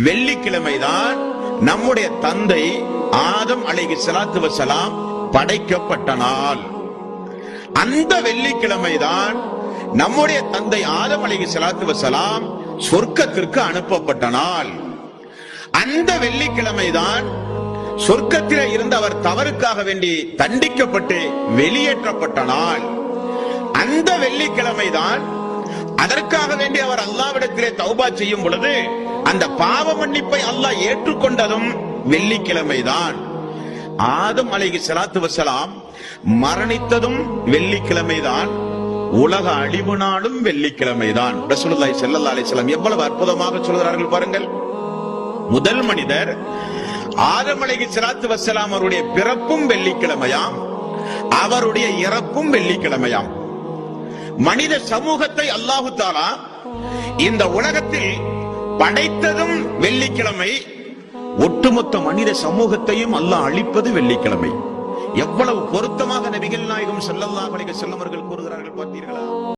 வெள்ளிக்கிழமைதான் நம்முடைய தந்தை ஆதம் அலைஹிஸ்ஸலாத்து வஸ்ஸலாம் படைக்கப்பட்ட நாள். அந்த வெள்ளிக்கிழமைதான் நம்முடைய தந்தை ஆதம் அலைஹிஸ்ஸலாத்து வஸ்ஸலாம் சொர்க்கத்திற்கு அனுப்பப்பட்ட நாள். அந்த வெள்ளிக்கிழமைதான் சொர்க்கத்திலே இருந்து அவர் தவறுக்காக வேண்டி தண்டிக்கப்பட்டு வெளியேற்றப்பட்ட நாள். அந்த வெள்ளிக்கிழமைதான் அதற்காக வேண்டி அவர் அல்லாஹ்விடத்திலே தௌபா செய்யும் பொழுது அந்த பாவ மன்னிப்பை அல்லாஹ் ஏற்றுக்கொண்டதும் வெள்ளிக்கிழமைதான். ஆதம் அலைஹிஸ்ஸலாத்து வஸ்ஸலாம் மரணித்ததும் வெள்ளிக்கிழமைதான். உலக அழிவு நாளும் வெள்ளிக்கிழமைதான். ரசூலுல்லாஹி ஸல்லல்லாஹு அலைஹி வஸல்லம் எவ்வளவு அற்புதமாக சொல்கிறார்கள் பாருங்கள். முதல் மனிதர் ஆதம் அலைஹிஸ்ஸலாத்து வஸ்ஸலாம் அவருடைய பிறப்பும் வெள்ளிக்கிழமையாம், அவருடைய இறப்பும் வெள்ளிக்கிழமையாம். மனித சமூகத்தை அல்லாஹு தஆலா இந்த உலகத்தில் படைத்ததும் வெள்ளிக்கிழமை, ஒட்டுமொத்த மனித சமூகத்தையும் அல்லாஹ் அழிப்பது வெள்ளிக்கிழமை. எவ்வளவு பொருத்தமாக நபிகள் நாயகம் ஸல்லல்லாஹு அலைஹி வஸல்லம் அவர்கள் கூறுகிறார்கள் பார்த்தீர்களா?